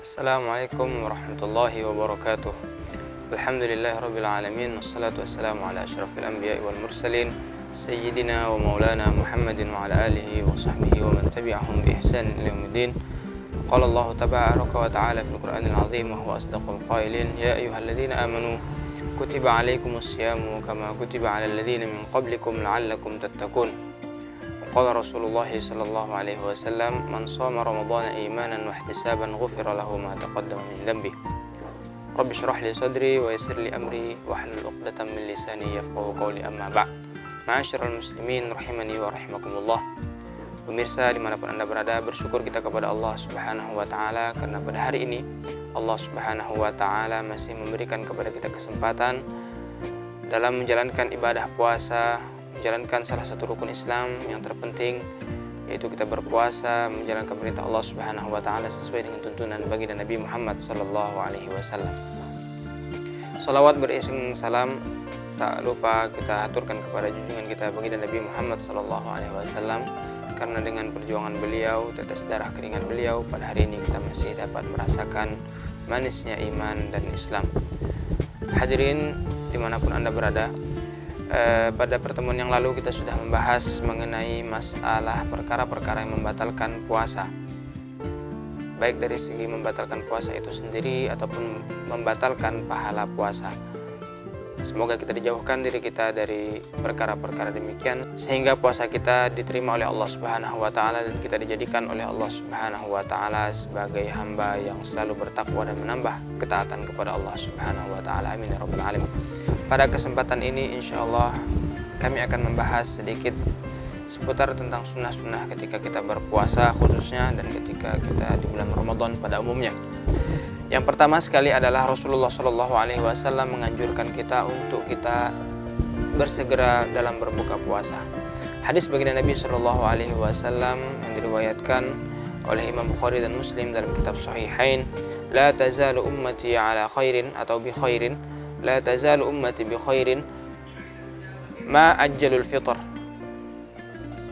Assalamualaikum warahmatullahi wabarakatuh. Alhamdulillahirabbil alamin wassalatu wassalamu ala asyrafil anbiya'i wal mursalin sayyidina wa maulana Muhammadin wa ala alihi wa sahbihi wa man tabi'ahum bi ihsan ila yaumiddin. Qala Allah tabaraka wa ta'ala fil Qur'anil azim wa huwa asdaqul qailin ya ayyuhalladzina amanu kutiba alaikumus syamu kama kutiba alal ladzina min qablikum la'allakum tattaqun. Qala Rasulullah sallallahu alaihi wasallam man shoma ramadhana imanan wa ihtisaban ghufira lahu ma taqaddama min dhanbi. Rabbi shrah li sadri wa yassir li amri wahlul 'uqdatam min lisani yafqahu qawli amma ba'd. Ma'asyiral muslimin rahimani wa rahimakumullah. Pemirsa dimanapun Anda berada, bersyukur kita kepada Allah Subhanahu wa taala karena pada hari ini Allah Subhanahu wa taala masih memberikan kepada kita kesempatan dalam menjalankan ibadah puasa, menjalankan salah satu rukun Islam yang terpenting, yaitu kita berpuasa, menjalankan perintah Allah Subhanahu wa taala sesuai dengan tuntunan baginda Nabi Muhammad sallallahu alaihi wasallam. Salawat beriring salam tak lupa kita haturkan kepada junjungan kita baginda Nabi Muhammad sallallahu alaihi wasallam, karena dengan perjuangan beliau, tetes darah keringat beliau, pada hari ini kita masih dapat merasakan manisnya iman dan Islam. Hadirin dimanapun Anda berada, pada pertemuan yang lalu kita sudah membahas mengenai masalah perkara-perkara yang membatalkan puasa, baik dari segi membatalkan puasa itu sendiri ataupun membatalkan pahala puasa. Semoga kita dijauhkan diri kita dari perkara-perkara demikian sehingga puasa kita diterima oleh Allah Subhanahu wa taala dan kita dijadikan oleh Allah Subhanahu wa taala sebagai hamba yang selalu bertakwa dan menambah ketaatan kepada Allah Subhanahu wa taala. Amin ya rabbal alamin. Pada kesempatan ini insyaallah kami akan membahas sedikit seputar tentang sunnah-sunnah ketika kita berpuasa khususnya dan ketika kita di bulan Ramadan pada umumnya. Yang pertama sekali adalah Rasulullah Shallallahu Alaihi Wasallam menganjurkan kita untuk kita bersegera dalam berbuka puasa. Hadis baginda Nabi Shallallahu Alaihi Wasallam yang diriwayatkan oleh Imam Bukhari dan Muslim dalam kitab Sahihain, la tazalu ummati ala khairin atau bi khairin, la tazalu ummati bi khairin ma ajjalul fitr.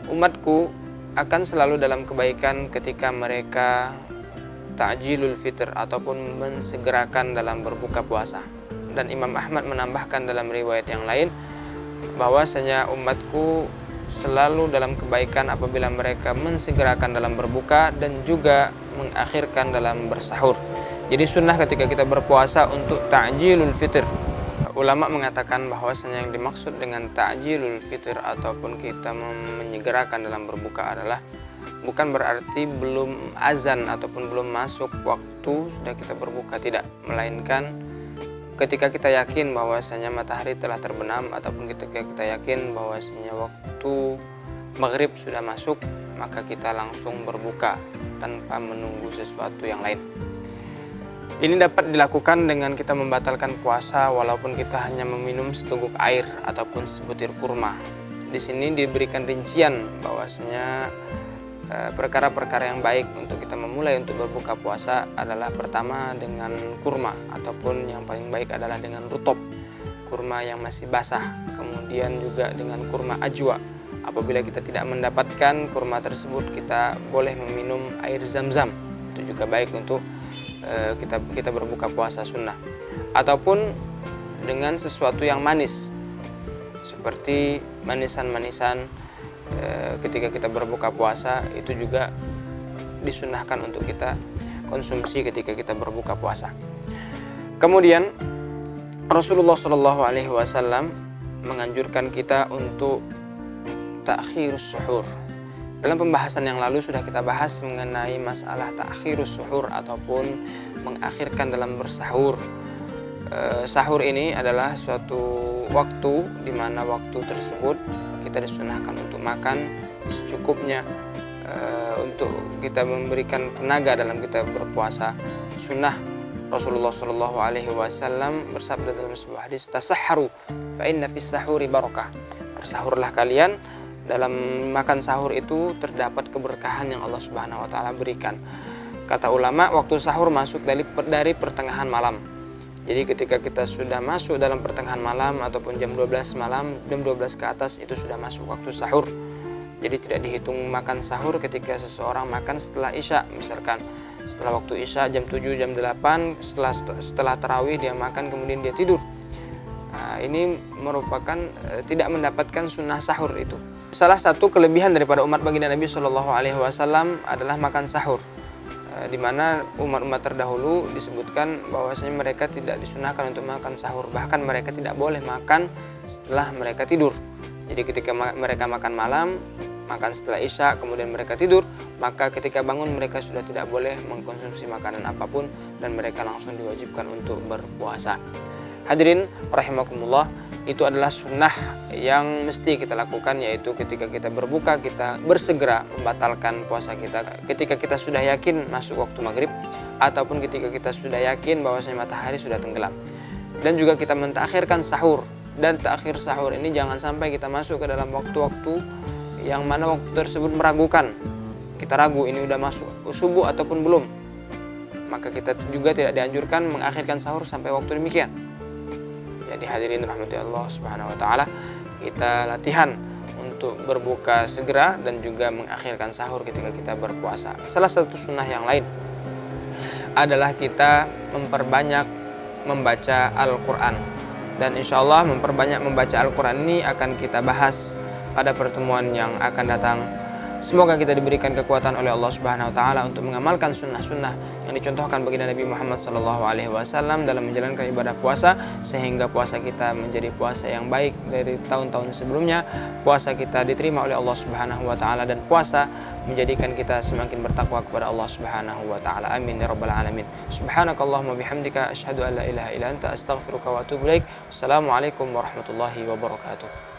Umatku akan selalu dalam kebaikan ketika mereka ta'jilul fitr ataupun mensegerakan dalam berbuka puasa. Dan Imam Ahmad menambahkan dalam riwayat yang lain bahwasanya umatku selalu dalam kebaikan apabila mereka mensegerakan dalam berbuka dan juga mengakhirkan dalam bersahur. Jadi sunnah ketika kita berpuasa untuk ta'jilul fitr. Ulama mengatakan bahwasanya yang dimaksud dengan ta'jilul fitr ataupun kita menyegerakan dalam berbuka adalah bukan berarti belum azan ataupun belum masuk waktu sudah kita berbuka, tidak, melainkan ketika kita yakin bahwasanya matahari telah terbenam ataupun ketika kita yakin bahwasanya waktu maghrib sudah masuk, maka kita langsung berbuka tanpa menunggu sesuatu yang lain. Ini dapat dilakukan dengan kita membatalkan puasa walaupun kita hanya meminum seteguk air ataupun sebutir kurma. Di sini diberikan rincian bahwasanya perkara-perkara yang baik untuk kita memulai untuk berbuka puasa adalah pertama dengan kurma ataupun yang paling baik adalah dengan rutop, kurma yang masih basah, kemudian juga dengan kurma ajwa. Apabila kita tidak mendapatkan kurma tersebut, kita boleh meminum air zam-zam, itu juga baik untuk kita berbuka puasa sunnah. Ataupun dengan sesuatu yang manis seperti manisan-manisan ketika kita berbuka puasa, itu juga disunnahkan untuk kita konsumsi ketika kita berbuka puasa. Kemudian Rasulullah Shallallahu Alaihi Wasallam menganjurkan kita untuk ta'khirus suhur. Dalam pembahasan yang lalu sudah kita bahas mengenai masalah ta'khirus suhur ataupun mengakhirkan dalam bersahur. Sahur ini adalah suatu waktu di mana waktu tersebut kita disunahkan untuk makan secukupnya, untuk kita memberikan tenaga dalam kita berpuasa. Sunnah Rasulullah Shallallahu Alaihi Wasallam bersabda dalam sebuah hadis, tasahharu fa inna fis sahuri barakah. Bersahurlah kalian, dalam makan sahur itu terdapat keberkahan yang Allah Subhanahu Wa Taala berikan. Kata ulama, waktu sahur masuk dari pertengahan malam. Jadi ketika kita sudah masuk dalam pertengahan malam ataupun jam 12 malam, jam 12 ke atas itu sudah masuk waktu sahur. Jadi tidak dihitung makan sahur ketika seseorang makan setelah isya misalkan. Setelah waktu Isya jam 7, jam 8, setelah tarawih dia makan kemudian dia tidur. Nah, ini merupakan tidak mendapatkan sunnah sahur itu. Salah satu kelebihan daripada umat baginda Nabi Shallallahu Alaihi Wasallam adalah makan sahur, di mana umat-umat terdahulu disebutkan bahwasanya mereka tidak disunahkan untuk makan sahur, bahkan mereka tidak boleh makan setelah mereka tidur. Jadi ketika mereka makan malam, makan setelah Isya, kemudian mereka tidur, maka ketika bangun mereka sudah tidak boleh mengkonsumsi makanan apapun dan mereka langsung diwajibkan untuk berpuasa. Hadirin rahimakumullah, itu adalah sunnah yang mesti kita lakukan, yaitu ketika kita berbuka kita bersegera membatalkan puasa kita ketika kita sudah yakin masuk waktu maghrib, ataupun ketika kita sudah yakin bahwasanya matahari sudah tenggelam. Dan juga kita mentakhirkan sahur, dan takhir sahur ini jangan sampai kita masuk ke dalam waktu-waktu yang mana waktu tersebut meragukan. Kita ragu ini udah masuk subuh ataupun belum, maka kita juga tidak dianjurkan mengakhirkan sahur sampai waktu demikian. Jadi hadirin rahmati Allah Subhanahu wa taala, kita latihan untuk berbuka segera dan juga mengakhirkan sahur ketika kita berpuasa. Salah satu sunnah yang lain adalah kita memperbanyak membaca Al-Quran. Dan insya Allah memperbanyak membaca Al-Quran ini akan kita bahas pada pertemuan yang akan datang. Semoga kita diberikan kekuatan oleh Allah Subhanahu wa taala untuk mengamalkan sunnah-sunnah yang dicontohkan baginda Nabi Muhammad sallallahu alaihi wasallam dalam menjalankan ibadah puasa, sehingga puasa kita menjadi puasa yang baik dari tahun-tahun sebelumnya. Puasa kita diterima oleh Allah Subhanahu wa taala, dan puasa menjadikan kita semakin bertakwa kepada Allah Subhanahu wa taala. Amin ya rabbal alamin. Subhanakallahumma bihamdika asyhadu an la ilaha illa anta astaghfiruka wa atubu ilaik. Assalamualaikum warahmatullahi wabarakatuh.